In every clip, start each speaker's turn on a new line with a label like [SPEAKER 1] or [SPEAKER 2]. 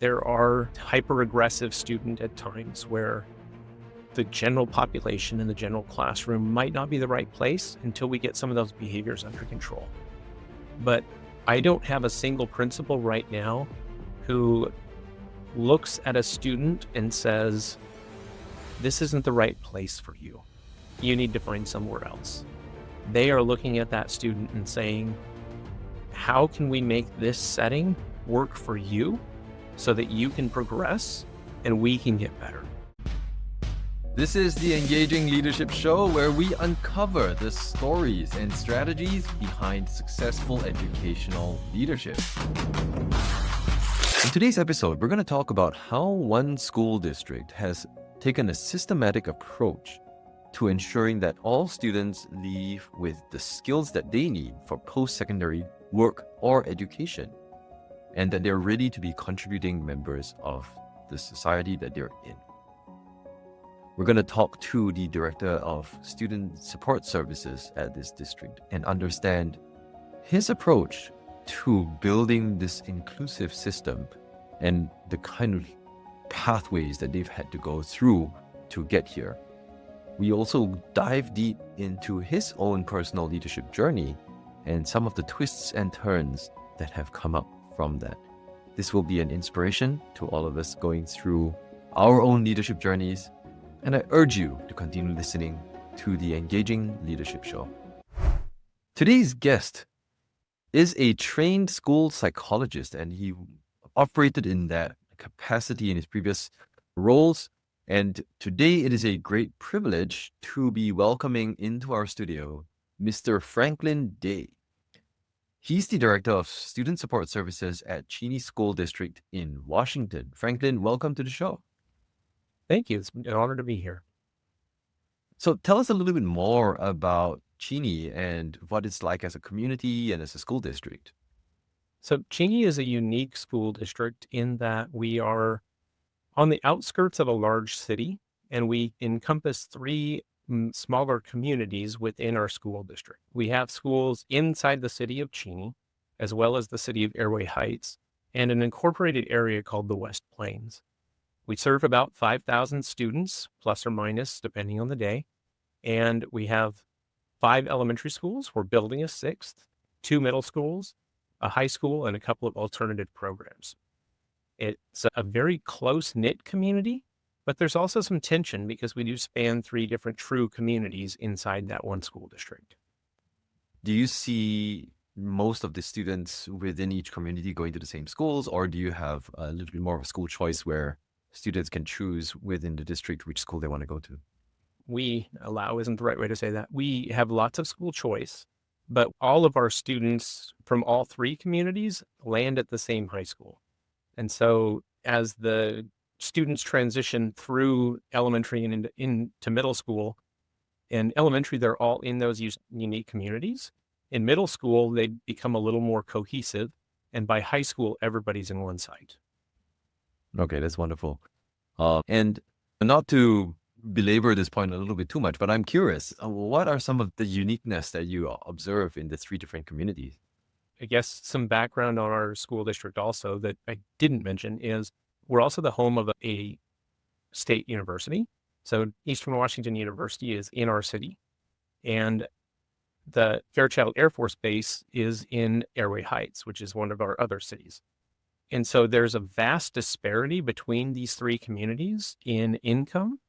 [SPEAKER 1] There are hyper-aggressive students at times where the general population in the general classroom might not be the right place until we get some of those behaviors under control. But I don't have a single principal right now who looks at a student and says, this isn't the right place for you. You need to find somewhere else. They are looking at that student and saying, how can we make this setting work for you so that you can progress and we can get better?
[SPEAKER 2] This is the Engaging Leadership Show, where we uncover the stories and strategies behind successful educational leadership. In today's episode, we're going to talk about how one school district has taken a systematic approach to ensuring that all students leave with the skills that they need for post-secondary work or education, and that they're ready to be contributing members of the society that they're in. We're going to talk to the Director of Student Support Services at this district and understand his approach to building this inclusive system and the kind of pathways that they've had to go through to get here. We also dive deep into his own personal leadership journey and some of the twists and turns that have come up from that. This will be an inspiration to all of us going through our own leadership journeys, and I urge you to continue listening to the Engaging Leadership Show. Today's guest is a trained school psychologist, and he operated in that capacity in his previous roles. And today it is a great privilege to be welcoming into our studio Mr. Franklin Day. He's the Director of Student Support Services at Cheney School District in Washington. Franklin, welcome to the show.
[SPEAKER 1] Thank you. It's an honor to be here.
[SPEAKER 2] So tell us a little bit more about Cheney and what it's like as a community and as a school district.
[SPEAKER 1] So Cheney is a unique school district in that we are on the outskirts of a large city, and we encompass three smaller communities within our school district. We have schools inside the city of Cheney, as well as the city of Airway Heights, and an incorporated area called the West Plains. We serve about 5,000 students, plus or minus, depending on the day. And we have 5 elementary schools. We're building a 6th, 2 middle schools, a high school, and a couple of alternative programs. It's a very close-knit community, but there's also some tension because we do span 3 different true communities inside that one school district.
[SPEAKER 2] Do you see most of the students within each community going to the same schools, or do you have a little bit more of a school choice where students can choose within the district which school they want to go to?
[SPEAKER 1] We allow isn't the right way to say that. We have lots of school choice, but all of our students from all 3 communities land at the same high school. And so as the students transition through elementary and into middle school, in elementary, they're all in those unique communities. In middle school, they become a little more cohesive. And by high school, everybody's in one site.
[SPEAKER 2] Okay, that's wonderful. And not to belabor this point a little bit too much, but I'm curious, what are some of the uniqueness that you observe in the 3 different communities?
[SPEAKER 1] I guess some background on our school district also that I didn't mention is we're also the home of a state university. So Eastern Washington University is in our city, and the Fairchild Air Force Base is in Airway Heights, which is one of our other cities. And so there's a vast disparity between these 3 communities in income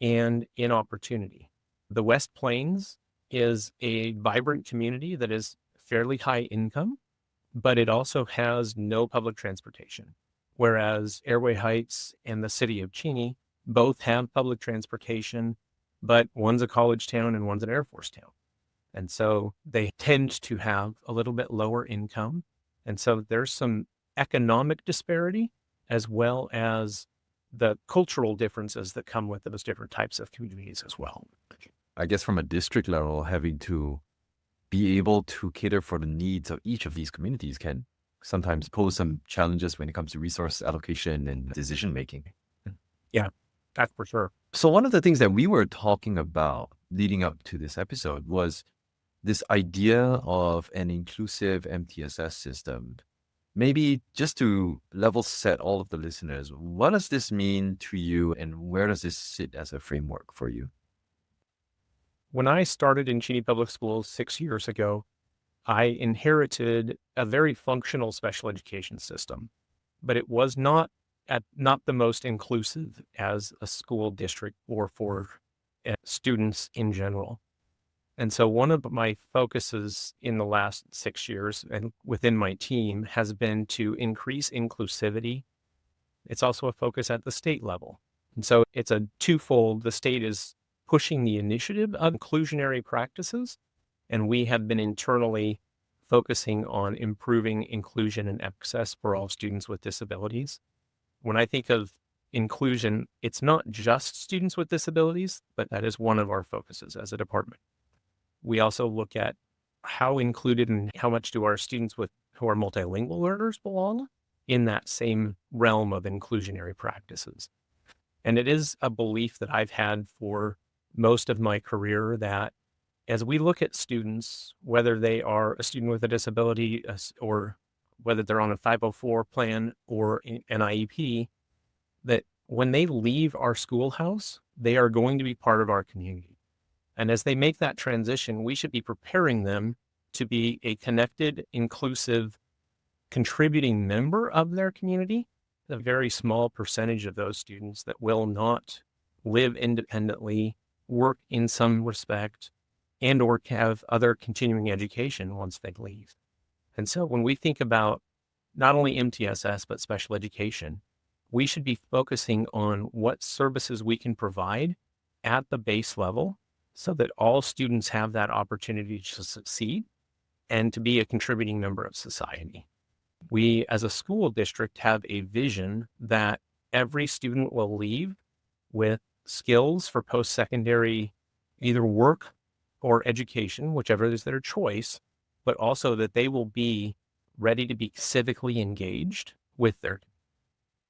[SPEAKER 1] and in opportunity. The West Plains is a vibrant community that is fairly high income, but it also has no public transportation. Whereas Airway Heights and the city of Cheney both have public transportation, but one's a college town and one's an Air Force town. And so they tend to have a little bit lower income. And so there's some economic disparity as well as the cultural differences that come with those different types of communities as well.
[SPEAKER 2] I guess from a district level, having to be able to cater for the needs of each of these communities can sometimes pose some challenges when it comes to resource allocation and decision making.
[SPEAKER 1] Yeah, that's for sure.
[SPEAKER 2] So one of the things that we were talking about leading up to this episode was this idea of an inclusive MTSS system Maybe just to level set all of the listeners, what does this mean to you and where does this sit as a framework for you?
[SPEAKER 1] When I started in Cheney Public Schools 6 years ago, I inherited a very functional special education system, but it was not the most inclusive as a school district or for students in general. And so one of my focuses in the last 6 years and within my team has been to increase inclusivity. It's also a focus at the state level. And so it's a twofold. The state is pushing the initiative of inclusionary practices, and we have been internally focusing on improving inclusion and access for all students with disabilities. When I think of inclusion, it's not just students with disabilities, but that is one of our focuses as a department. We also look at how included and how much do our students who are multilingual learners belong in that same realm of inclusionary practices. And it is a belief that I've had for most of my career that as we look at students, whether they are a student with a disability or whether they're on a 504 plan or an IEP, that when they leave our schoolhouse, they are going to be part of our community. And as they make that transition, we should be preparing them to be a connected, inclusive, contributing member of their community. A very small percentage of those students that will not live independently, work in some respect, and or have other continuing education once they leave. And so when we think about not only MTSS, but special education, we should be focusing on what services we can provide at the base level so that all students have that opportunity to succeed and to be a contributing member of society. We, as a school district, have a vision that every student will leave with skills for post-secondary either work or education, whichever is their choice, but also that they will be ready to be civically engaged with their.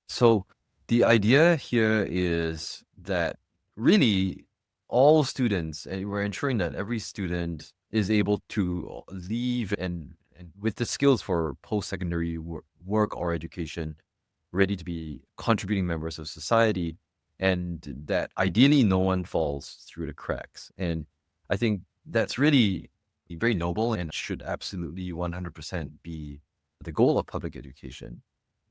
[SPEAKER 2] So the idea here is that really all students, and we're ensuring that every student is able to leave and with the skills for post-secondary work or education, ready to be contributing members of society, and that ideally no one falls through the cracks. And I think that's really very noble and should absolutely 100% be the goal of public education.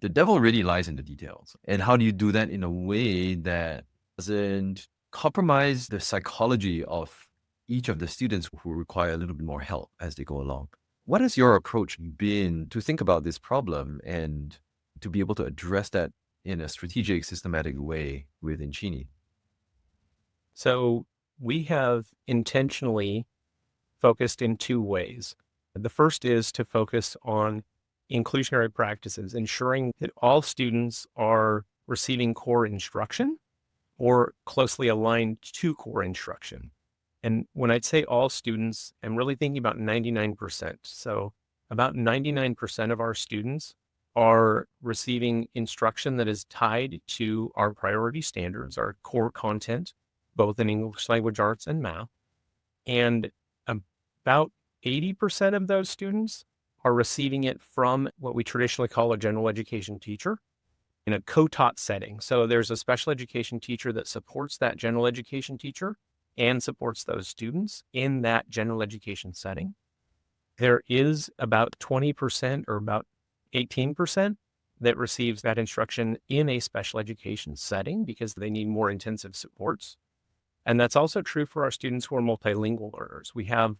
[SPEAKER 2] The devil really lies in the details. And how do you do that in a way that doesn't compromise the psychology of each of the students who require a little bit more help as they go along? What has your approach been to think about this problem and to be able to address that in a strategic, systematic way within Cheney?
[SPEAKER 1] So we have intentionally focused in two ways. The first is to focus on inclusionary practices, ensuring that all students are receiving core instruction or closely aligned to core instruction. And when I'd say all students, I'm really thinking about 99%. So about 99% of our students are receiving instruction that is tied to our priority standards, our core content, both in English language arts and math. And about 80% of those students are receiving it from what we traditionally call a general education teacher in a co-taught setting. So there's a special education teacher that supports that general education teacher and supports those students in that general education setting. There is about 20% or about 18% that receives that instruction in a special education setting because they need more intensive supports. And that's also true for our students who are multilingual learners. We have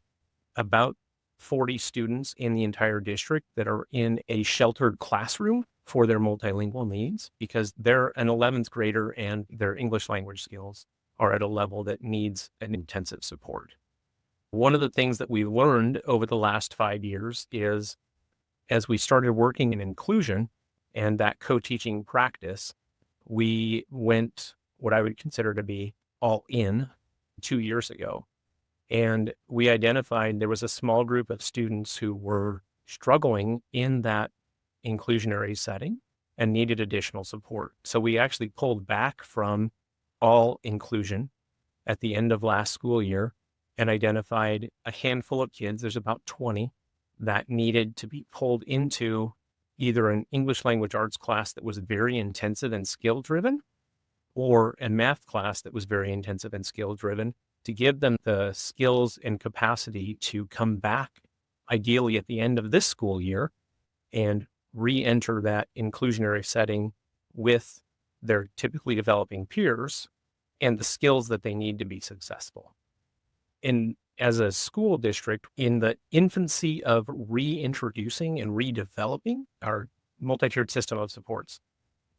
[SPEAKER 1] about 40 students in the entire district that are in a sheltered classroom for their multilingual needs because they're an 11th grader and their English language skills are at a level that needs an intensive support. One of the things that we learned over the last 5 years is as we started working in inclusion and that co-teaching practice, we went what I would consider to be all in 2 years ago. And we identified there was a small group of students who were struggling in that inclusionary setting and needed additional support. So we actually pulled back from all inclusion at the end of last school year and identified a handful of kids, there's about 20, that needed to be pulled into either an English language arts class that was very intensive and skill driven, or a math class that was very intensive and skill driven, to give them the skills and capacity to come back, ideally at the end of this school year, and re-enter that inclusionary setting with their typically developing peers and the skills that they need to be successful. And as a school district, in the infancy of reintroducing and redeveloping our multi-tiered system of supports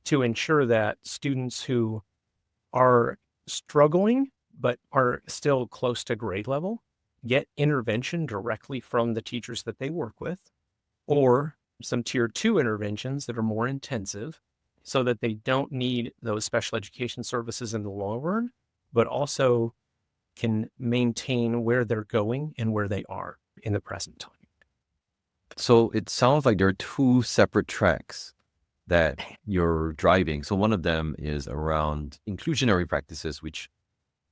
[SPEAKER 1] to ensure that students who are struggling but are still close to grade level get intervention directly from the teachers that they work with, or some tier 2 interventions that are more intensive so that they don't need those special education services in the long run, but also can maintain where they're going and where they are in the present time.
[SPEAKER 2] So it sounds like there are two separate tracks that you're driving. So one of them is around inclusionary practices, which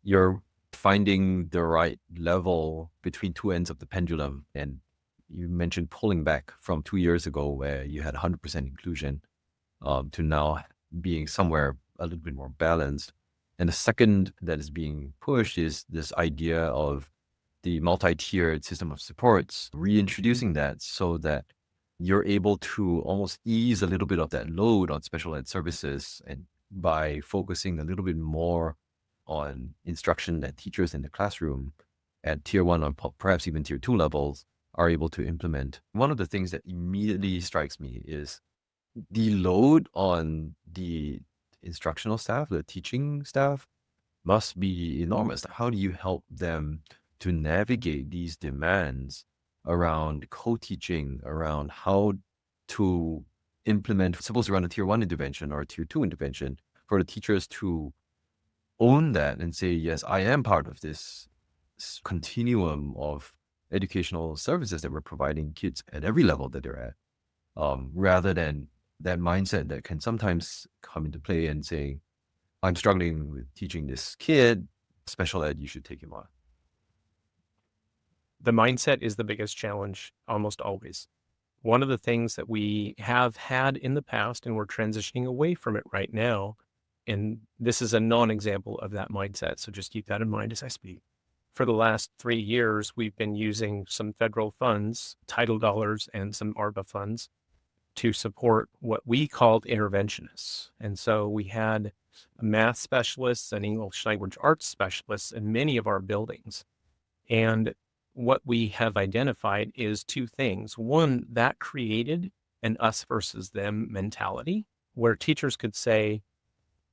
[SPEAKER 2] you're finding the right level between two ends of the pendulum. And you mentioned pulling back from 2 years ago where you had 100% inclusion to now being somewhere a little bit more balanced. And the second that is being pushed is this idea of the multi-tiered system of supports, reintroducing that so that you're able to almost ease a little bit of that load on special ed services, and by focusing a little bit more on instruction that teachers in the classroom at tier 1 or perhaps even tier 2 levels are able to implement. One of the things that immediately strikes me is the load on the instructional staff, the teaching staff, must be enormous. How do you help them to navigate these demands around co-teaching, around how to implement, suppose to run a tier 1 intervention or a tier 2 intervention, for the teachers to own that and say, yes, I am part of this continuum of educational services that we're providing kids at every level that they're at, rather than that mindset that can sometimes come into play and say, I'm struggling with teaching this kid, special ed, you should take him on.
[SPEAKER 1] The mindset is the biggest challenge almost always. One of the things that we have had in the past, and we're transitioning away from it right now, and this is a non-example of that mindset, so just keep that in mind as I speak. For the last 3 years, we've been using some federal funds, title dollars, and some ARPA funds to support what we called interventionists. And so we had math specialists and English language arts specialists in many of our buildings. And what we have identified is two things. One, that created an us versus them mentality where teachers could say,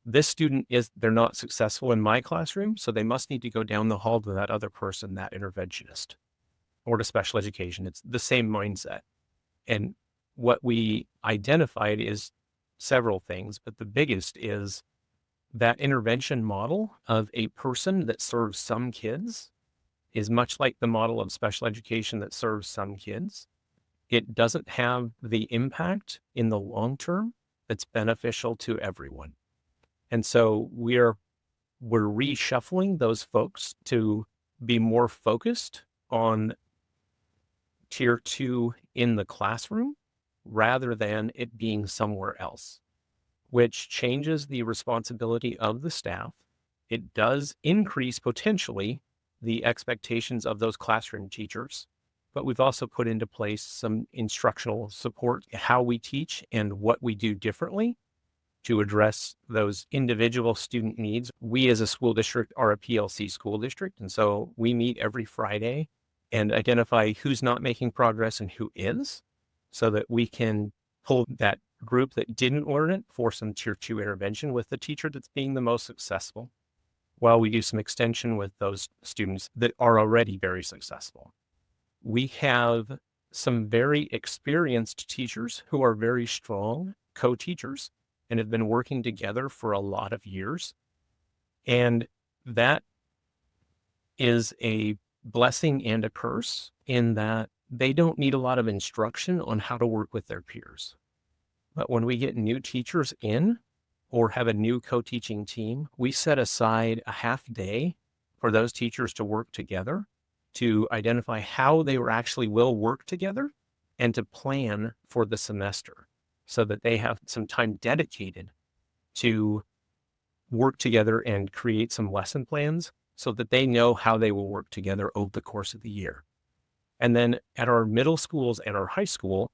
[SPEAKER 1] this student they're not successful in my classroom, so they must need to go down the hall to that other person, that interventionist, or to special education. It's the same mindset. And what we identified is several things, but the biggest is that intervention model of a person that serves some kids is much like the model of special education that serves some kids. It doesn't have the impact in the long term that's beneficial to everyone. And so we're reshuffling those folks to be more focused on tier 2 in the classroom rather than it being somewhere else, which changes the responsibility of the staff. It does increase potentially the expectations of those classroom teachers, but we've also put into place some instructional support, how we teach and what we do differently to address those individual student needs. We as a school district are a PLC school district, and so we meet every Friday and identify who's not making progress and who is, so that we can pull that group that didn't learn it for some tier 2 intervention with the teacher that's being the most successful, while we do some extension with those students that are already very successful. We have some very experienced teachers who are very strong co-teachers and have been working together for a lot of years. And that is a blessing and a curse in that they don't need a lot of instruction on how to work with their peers. But when we get new teachers in or have a new co-teaching team, we set aside a half day for those teachers to work together to identify how they actually will work together and to plan for the semester. so that they have some time dedicated to work together and create some lesson plans so that they know how they will work together over the course of the year. And then at our middle schools and our high school,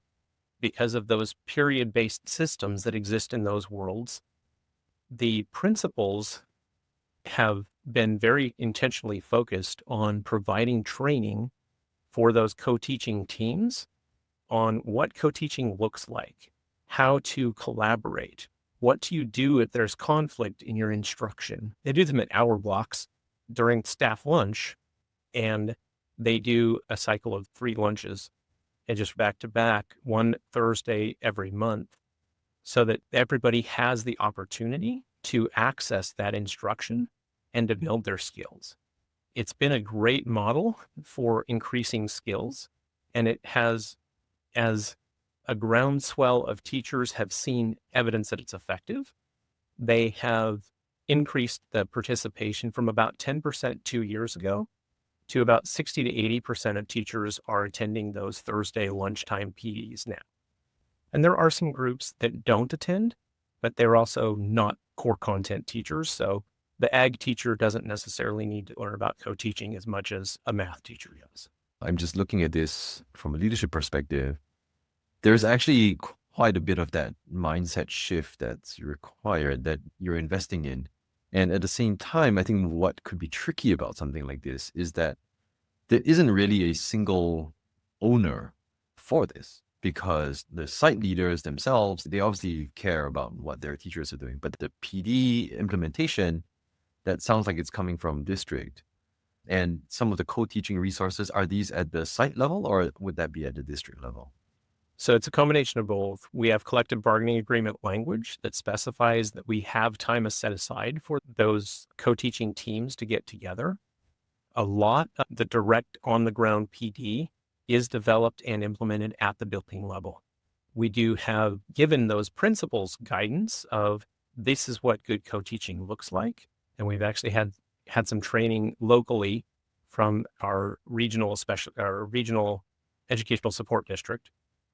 [SPEAKER 1] because of those period-based systems that exist in those worlds, the principals have been very intentionally focused on providing training for those co-teaching teams on what co-teaching looks like, how to collaborate, what do you do if there's conflict in your instruction. They do them at hour blocks during staff lunch, and they do a cycle of 3 lunches and just back to back, one Thursday every month, so that everybody has the opportunity to access that instruction and to build their skills. It's been a great model for increasing skills, and it has, as a groundswell of teachers have seen evidence that it's effective, they have increased the participation from about 10% 2 years ago to about 60 to 80% of teachers are attending those Thursday lunchtime PEs now. And there are some groups that don't attend, but they're also not core content teachers. So the ag teacher doesn't necessarily need to learn about co-teaching as much as a math teacher does.
[SPEAKER 2] I'm just looking at this from a leadership perspective. There's actually quite a bit of that mindset shift that's required that you're investing in. And at the same time, I think what could be tricky about something like this is that there isn't really a single owner for this, because the site leaders themselves, they obviously care about what their teachers are doing. But the PD implementation, that sounds like it's coming from district. And some of the co-teaching resources, are these at the site level or would that be at the district level?
[SPEAKER 1] So it's a combination of both. We have collective bargaining agreement language that specifies that we have time set aside for those co-teaching teams to get together. A lot of the direct on-the-ground PD is developed and implemented at the building level. We do have given those principals guidance of this is what good co-teaching looks like. And we've actually had some training locally from our regional educational support district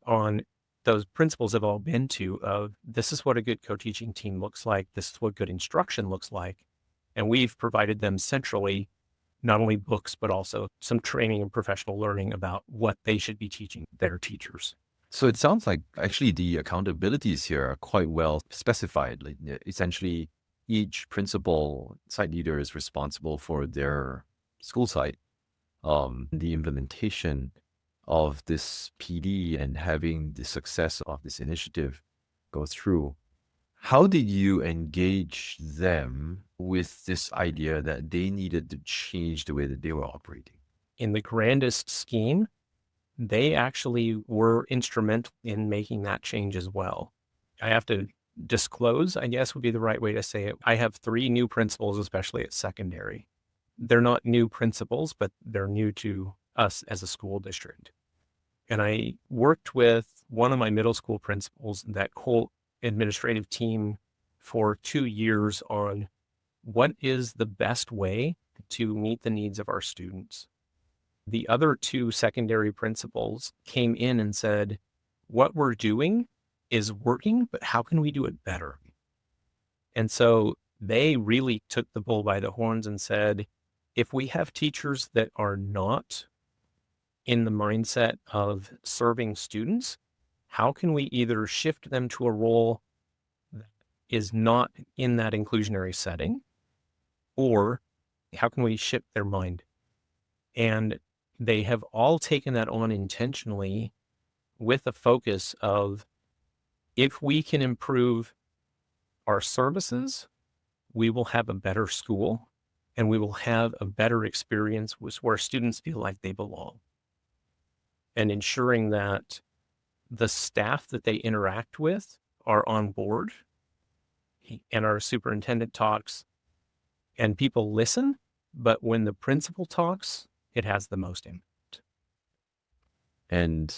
[SPEAKER 1] on those principals have all been to of this is what a good co-teaching team looks like. This is what good instruction looks like. And we've provided them centrally, not only books, but also some training and professional learning about what they should be teaching their teachers.
[SPEAKER 2] So it sounds like actually the accountabilities here are quite well specified. Like essentially, each principal site leader is responsible for their school site. The implementation of this PD and having the success of this initiative go through. How did you engage them with this idea that they needed to change the way that they were operating?
[SPEAKER 1] In the grandest scheme, they actually were instrumental in making that change as well. I have to disclose, I guess would be the right way to say it. I have 3 new principals, especially at secondary. They're not new principals, but they're new to us as a school district. And I worked with one of my middle school principals, that whole administrative team, for 2 years on what is the best way to meet the needs of our students. The other 2 secondary principals came in and said, what we're doing is working, but how can we do it better? And so they really took the bull by the horns and said, if we have teachers that are not in the mindset of serving students, how can we either shift them to a role that is not in that inclusionary setting, or how can we shift their mind? And they have all taken that on intentionally with a focus of, if we can improve our services, we will have a better school and we will have a better experience where students feel like they belong. And ensuring that the staff that they interact with are on board, and our superintendent talks and people listen, but when the principal talks, it has the most impact.
[SPEAKER 2] And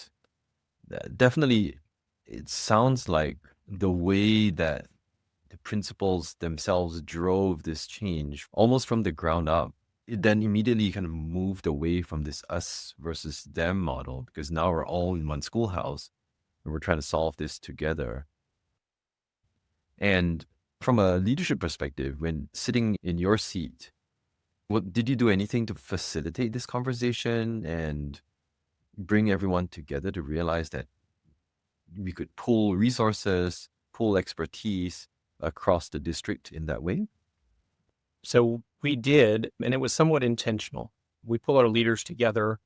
[SPEAKER 2] definitely, it sounds like the way that the principals themselves drove this change almost from the ground up, it then immediately kind of moved away from this us versus them model, because now we're all in one schoolhouse, we're trying to solve this together. And from a leadership perspective, when sitting in your seat, what did you do anything to facilitate this conversation and bring everyone together to realize that we could pool resources, pool expertise across the district in that way?
[SPEAKER 1] So we did, and it was somewhat intentional. We pull our leaders together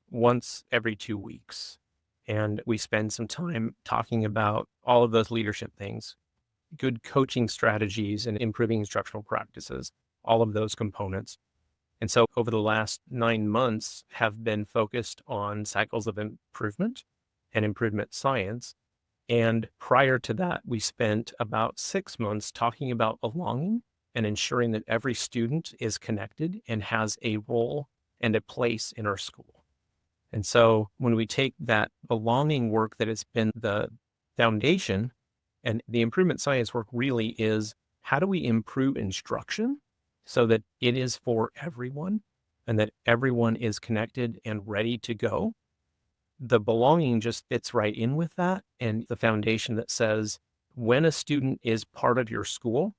[SPEAKER 1] once every 2 weeks, and we spend some time talking about all of those leadership things, good coaching strategies and improving instructional practices, all of those components. And so over the last 9 months have been focused on cycles of improvement and improvement science. And prior to that, we spent about 6 months talking about belonging and ensuring that every student is connected and has a role and a place in our school. And so when we take that belonging work that has been the foundation, and the improvement science work really is, how do we improve instruction so that it is for everyone and that everyone is connected and ready to go? The belonging just fits right in with that, and the foundation that says when a student is part of your school,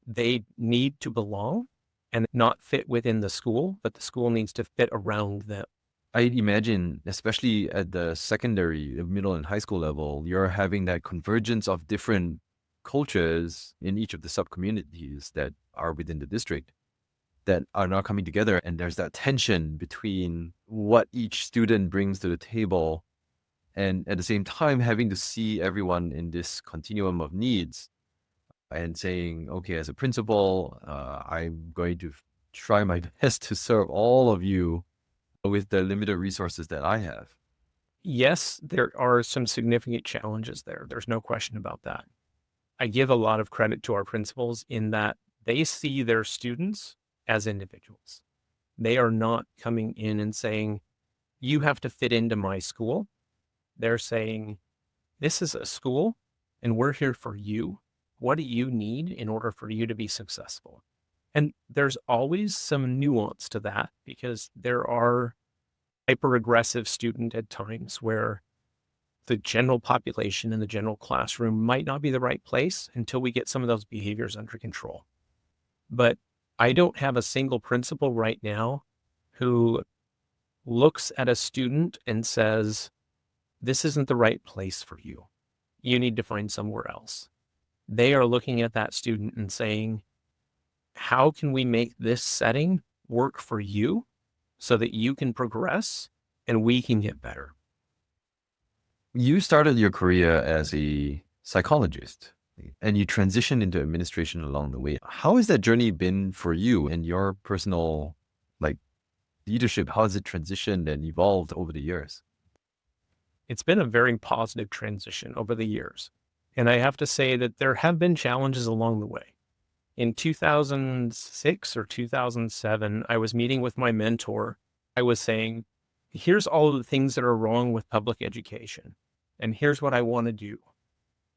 [SPEAKER 1] they need to belong and not fit within the school, but the school needs to fit around them.
[SPEAKER 2] I imagine, especially at the secondary, the middle and high school level, you're having that convergence of different cultures in each of the sub-communities that are within the district that are now coming together. And there's that tension between what each student brings to the table and at the same time having to see everyone in this continuum of needs and saying, okay, as a principal, I'm going to try my best to serve all of you with the limited resources that I have.
[SPEAKER 1] Yes, there are some significant challenges there. There's no question about that. I give a lot of credit to our principals in that they see their students as individuals. They are not coming in and saying, you have to fit into my school. They're saying, this is a school and we're here for you. What do you need in order for you to be successful? And there's always some nuance to that because there are hyper aggressive students at times where the general population in the general classroom might not be the right place until we get some of those behaviors under control. But I don't have a single principal right now who looks at a student and says, this isn't the right place for you. You need to find somewhere else. They are looking at that student and saying, how can we make this setting work for you so that you can progress and we can get better?
[SPEAKER 2] You started your career as a psychologist and you transitioned into administration along the way. How has that journey been for you and your personal leadership? How has it transitioned and evolved over the years?
[SPEAKER 1] It's been a very positive transition over the years. And I have to say that there have been challenges along the way. In 2006 or 2007, I was meeting with my mentor. I was saying, here's all of the things that are wrong with public education, and here's what I want to do.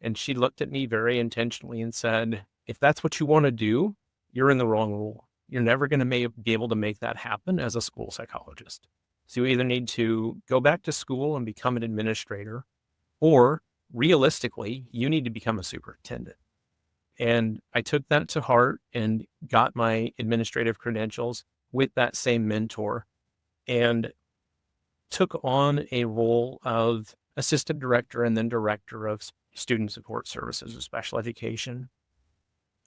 [SPEAKER 1] And she looked at me very intentionally and said, if that's what you want to do, you're in the wrong role. You're never going to be able to make that happen as a school psychologist. So you either need to go back to school and become an administrator, or realistically, you need to become a superintendent. And I took that to heart and got my administrative credentials with that same mentor and took on a role of assistant director and then director of student support services or special education.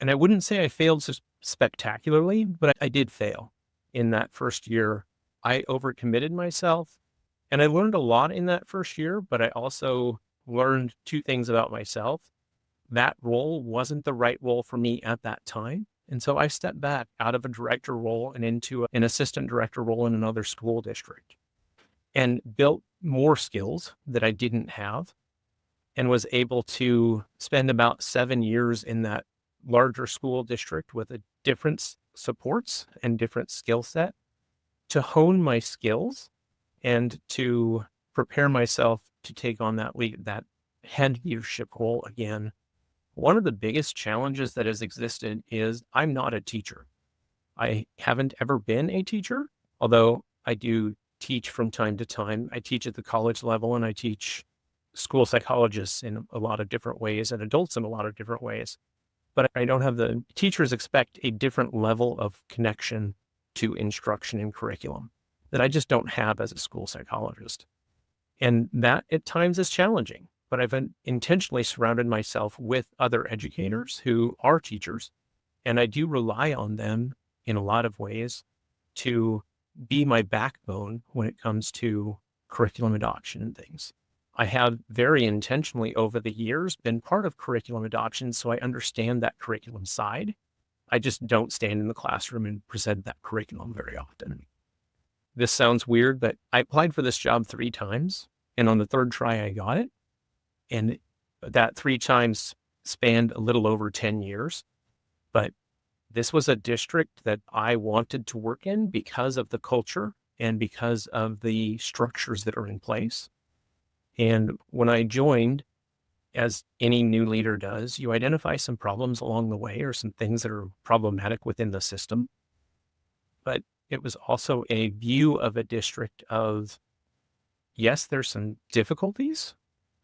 [SPEAKER 1] And I wouldn't say I failed spectacularly, but I did fail in that first year. I overcommitted myself and I learned a lot in that first year, but I also learned two things about myself. That role wasn't the right role for me at that time. And so I stepped back out of a director role and into an assistant director role in another school district and built more skills that I didn't have and was able to spend about 7 years in that larger school district with a different supports and different skill set to hone my skills and to prepare myself to take on that head leadership role again. One of the biggest challenges that has existed is I'm not a teacher. I haven't ever been a teacher, although I do teach from time to time. I teach at the college level and I teach school psychologists in a lot of different ways and adults in a lot of different ways. But I don't have the teachers expect a different level of connection to instruction and curriculum that I just don't have as a school psychologist. And that at times is challenging, but I've intentionally surrounded myself with other educators who are teachers. And I do rely on them in a lot of ways to be my backbone when it comes to curriculum adoption and things. I have very intentionally over the years been part of curriculum adoption, so I understand that curriculum side. I just don't stand in the classroom and present that curriculum very often. This sounds weird, but I applied for this job 3 times, and on the 3rd try, I got it. And that 3 times spanned a little over 10 years. But this was a district that I wanted to work in because of the culture and because of the structures that are in place. And when I joined, as any new leader does, you identify some problems along the way or some things that are problematic within the system. But it was also a view of a district of, yes, there's some difficulties,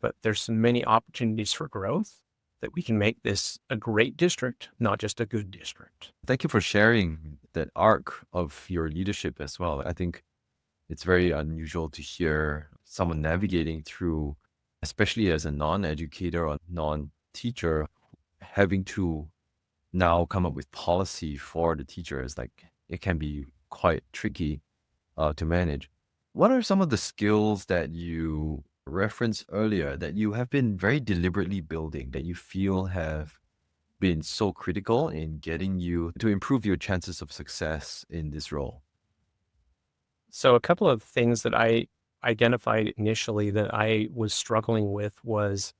[SPEAKER 1] but there's so many opportunities for growth that we can make this a great district, not just a good district.
[SPEAKER 2] Thank you for sharing that arc of your leadership as well. I think it's very unusual to hear someone navigating through, especially as a non-educator or non-teacher, having to now come up with policy for the teachers. Like, it can be quite tricky to manage. What are some of the skills that you referenced earlier that you have been very deliberately building that you feel have been so critical in getting you to improve your chances of success in this role?
[SPEAKER 1] So a couple of things that I identified initially that I was struggling with was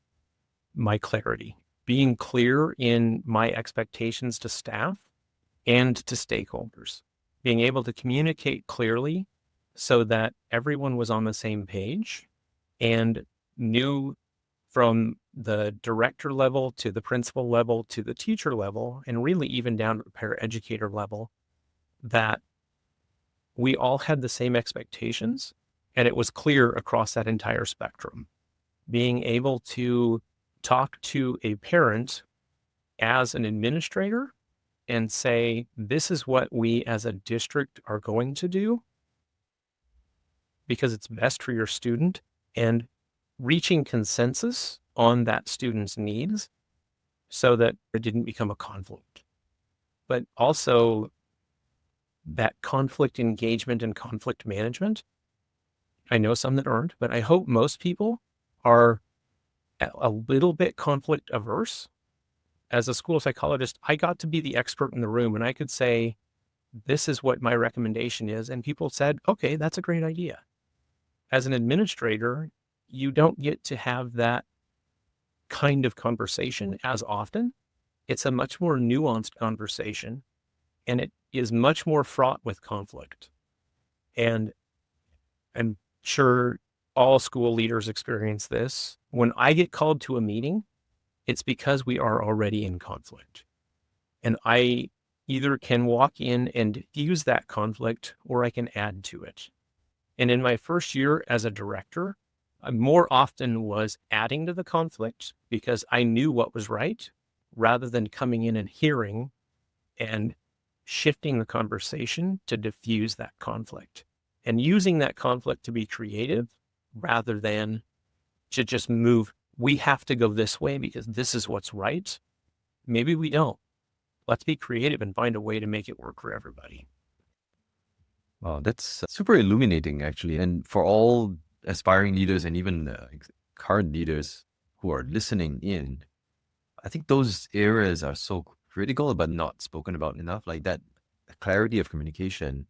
[SPEAKER 1] my clarity, being clear in my expectations to staff and to stakeholders, being able to communicate clearly so that everyone was on the same page and knew from the director level to the principal level to the teacher level, and really even down to the paraeducator level, that we all had the same expectations and it was clear across that entire spectrum. Being able to talk to a parent as an administrator and say, this is what we as a district are going to do because it's best for your student, and reaching consensus on that student's needs so that it didn't become a conflict. But also that conflict engagement and conflict management. I know some that aren't, but I hope most people are a little bit conflict averse. As a school psychologist, I got to be the expert in the room and I could say, this is what my recommendation is. And people said, okay, that's a great idea. As an administrator, you don't get to have that kind of conversation as often. It's a much more nuanced conversation, and it is much more fraught with conflict. And I'm sure all school leaders experience this. When I get called to a meeting, it's because we are already in conflict. And I either can walk in and diffuse that conflict or I can add to it. And in my first year as a director, I more often was adding to the conflict because I knew what was right rather than coming in and hearing and shifting the conversation to diffuse that conflict and using that conflict to be creative rather than to just move. We have to go this way because this is what's right. Maybe we don't. Let's be creative and find a way to make it work for everybody.
[SPEAKER 2] Wow, that's super illuminating, actually. And for all aspiring leaders and even current leaders who are listening in, I think those areas are so critical, but not spoken about enough. Like that clarity of communication.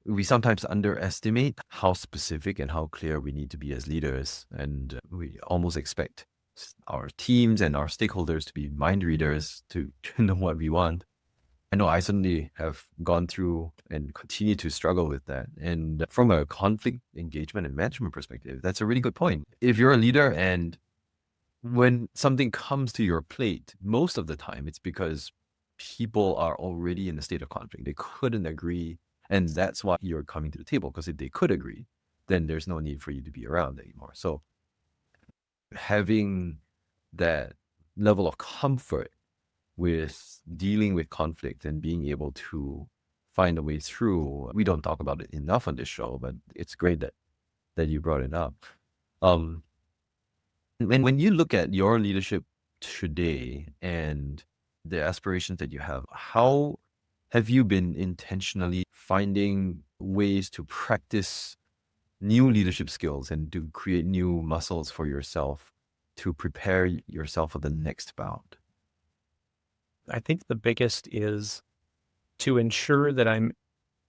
[SPEAKER 2] We sometimes underestimate how specific and how clear we need to be as leaders. And we almost expect our teams and our stakeholders to be mind readers to know what we want. I know I certainly have gone through and continue to struggle with that. And from a conflict engagement and management perspective, that's a really good point. If you're a leader and when something comes to your plate, most of the time it's because people are already in a state of conflict. They couldn't agree. And that's why you're coming to the table, because if they could agree, then there's no need for you to be around anymore. So having that level of comfort with dealing with conflict and being able to find a way through. We don't talk about it enough on this show, but it's great that you brought it up. Um, and when you look at your leadership today and the aspirations that you have, how have you been intentionally finding ways to practice new leadership skills and to create new muscles for yourself to prepare yourself for the next bout?
[SPEAKER 1] I think the biggest is to ensure that I'm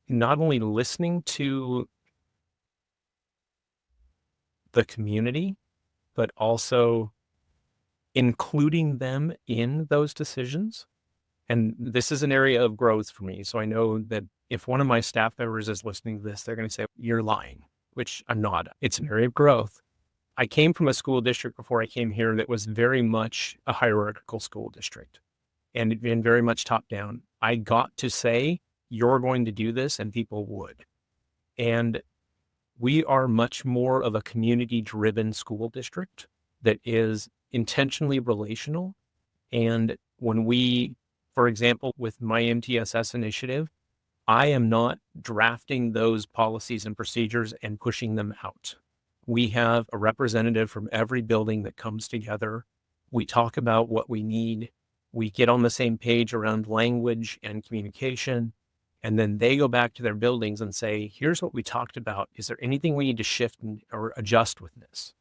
[SPEAKER 1] not only listening to the community, but also including them in those decisions. And this is an area of growth for me. So I know that if one of my staff members is listening to this, they're going to say, "You're lying," which I'm not. It's an area of growth. I came from a school district before I came here that was very much a hierarchical school district and very much top down. I got to say, "You're going to do this," and people would. And we are much more of a community driven school district that is intentionally relational. And when we, for example, with my MTSS initiative, I am not drafting those policies and procedures and pushing them out. We have a representative from every building that comes together. We talk about what we need. We get on the same page around language and communication. And then they go back to their buildings and say, "Here's what we talked about. Is there anything we need to shift or adjust with this?"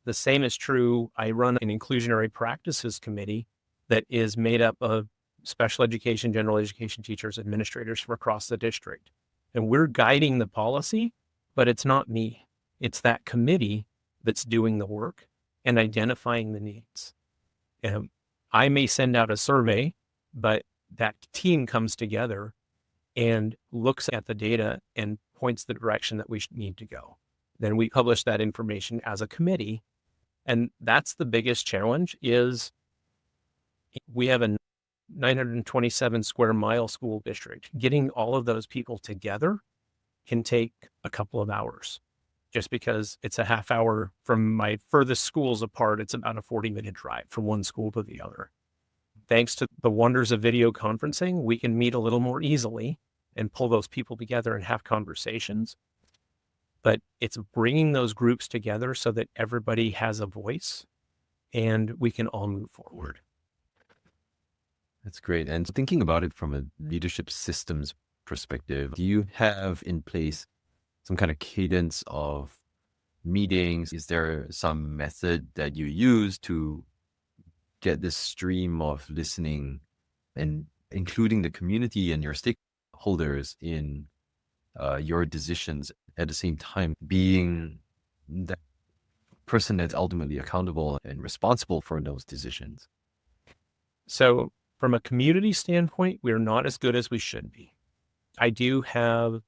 [SPEAKER 1] The same is true. I run an inclusionary practices committee that is made up of special education, general education teachers, administrators from across the district. And we're guiding the policy, but it's not me. It's that committee that's doing the work and identifying the needs. And I may send out a survey, but that team comes together and looks at the data and points the direction that we need to go. Then we publish that information as a committee. And that's the biggest challenge is we have a 927 square mile school district. Getting all of those people together can take a couple of hours just because it's a half hour from my furthest schools apart. It's about a 40-minute drive from one school to the other. Thanks to the wonders of video conferencing, we can meet a little more easily and pull those people together and have conversations. But it's bringing those groups together so that everybody has a voice and we can all move forward.
[SPEAKER 2] That's great. And thinking about it from a leadership systems perspective, do you have in place some kind of cadence of meetings? Is there some method that you use to get this stream of listening and including the community and your stakeholders in your decisions, at the same time being that person that's ultimately accountable and responsible for those decisions?
[SPEAKER 1] So from a community standpoint, we're not as good as we should be. I do have,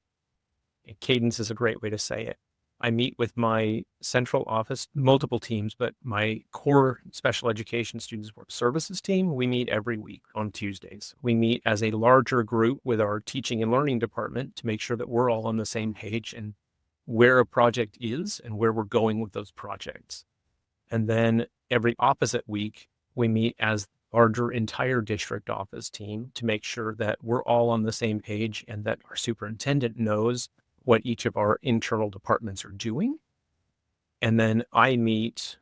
[SPEAKER 1] cadence is a great way to say it. I meet with my central office, multiple teams, but my core special education students work services team, we meet every week on Tuesdays. We meet as a larger group with our teaching and learning department to make sure that we're all on the same page and where a project is and where we're going with those projects. And then every opposite week, we meet as larger entire district office team to make sure that we're all on the same page and that our superintendent knows what each of our internal departments are doing. And then I meet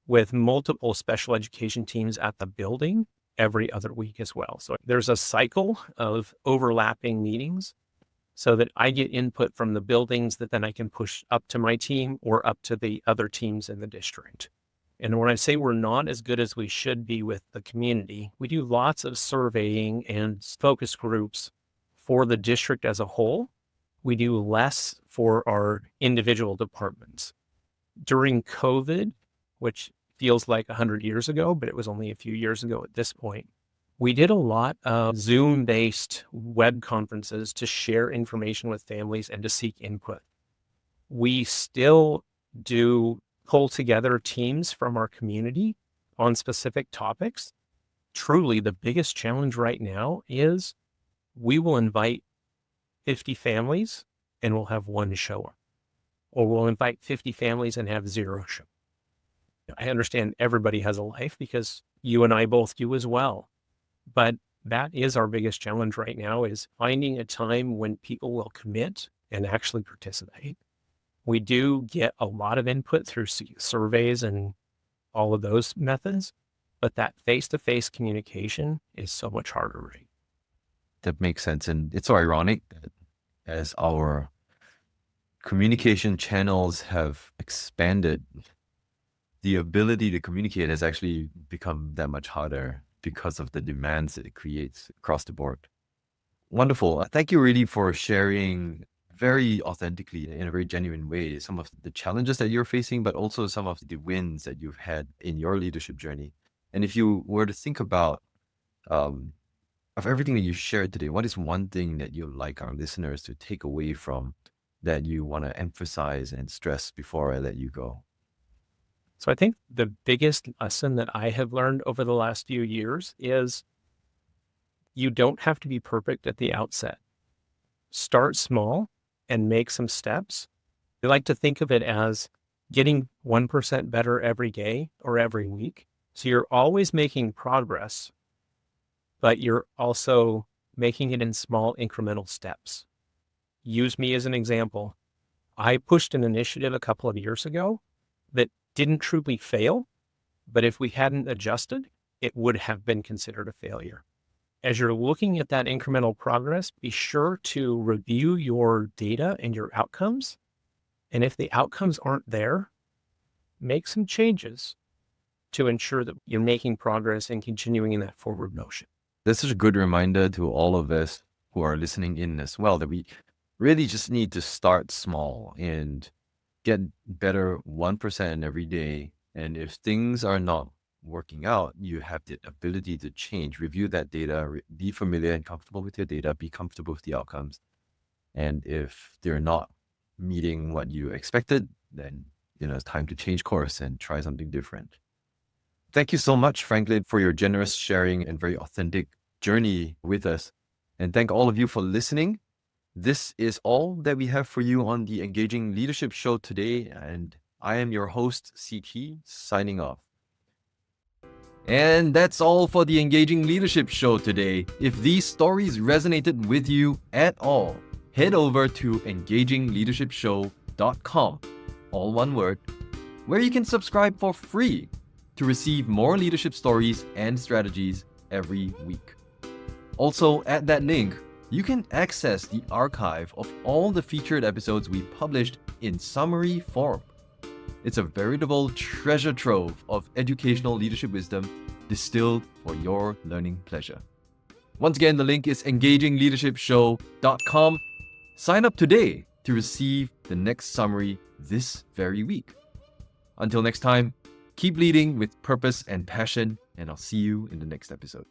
[SPEAKER 1] with multiple special education teams at the building every other week as well. So there's a cycle of overlapping meetings so that I get input from the buildings that then I can push up to my team or up to the other teams in the district. And when I say we're not as good as we should be with the community, we do lots of surveying and focus groups for the district as a whole. We do less for our individual departments. During COVID, which feels like 100 years ago, but it was only a few years ago at this point, we did a lot of Zoom-based web conferences to share information with families and to seek input. We still do pull together teams from our community on specific topics. Truly, the biggest challenge right now is we will invite 50 families and we'll have one shower, or we'll invite 50 families and have 0 show. I understand everybody has a life because you and I both do as well. But that is our biggest challenge right now is finding a time when people will commit and actually participate. We do get a lot of input through surveys and all of those methods, but that face-to-face communication is so much harder, right?
[SPEAKER 2] That makes sense. And it's so ironic that as our communication channels have expanded, the ability to communicate has actually become that much harder because of the demands that it creates across the board. Wonderful. Thank you really for sharing very authentically in a very genuine way some of the challenges that you're facing, but also some of the wins that you've had in your leadership journey. And if you were to think about of everything that you shared today, what is one thing that you'd like our listeners to take away from that you want to emphasize and stress before I let you go?
[SPEAKER 1] So I think the biggest lesson that I have learned over the last few years is you don't have to be perfect at the outset. Start small and make some steps. I like to think of it as getting 1% better every day or every week. So you're always making progress, but you're also making it in small incremental steps. Use me as an example. I pushed an initiative a couple of years ago that didn't truly fail, but if we hadn't adjusted, it would have been considered a failure. As you're looking at that incremental progress, be sure to review your data and your outcomes. And if the outcomes aren't there, make some changes to ensure that you're making progress and continuing in that forward motion.
[SPEAKER 2] That's such a good reminder to all of us who are listening in as well, that we really just need to start small and get better 1% every day. And if things are not working out, you have the ability to change, review that data, be familiar and comfortable with your data, be comfortable with the outcomes. And if they're not meeting what you expected, then it's time to change course and try something different. Thank you so much, Franklin, for your generous sharing and very authentic journey with us. And thank all of you for listening. This is all that we have for you on the Engaging Leadership Show today. And I am your host, CT, signing off. And that's all for the Engaging Leadership Show today. If these stories resonated with you at all, head over to engagingleadershipshow.com, all one word, where you can subscribe for free to receive more leadership stories and strategies every week. Also, at that link, you can access the archive of all the featured episodes we published in summary form. It's a veritable treasure trove of educational leadership wisdom distilled for your learning pleasure. Once again, the link is engagingleadershipshow.com. Sign up today to receive the next summary this very week. Until next time, keep leading with purpose and passion, and I'll see you in the next episode.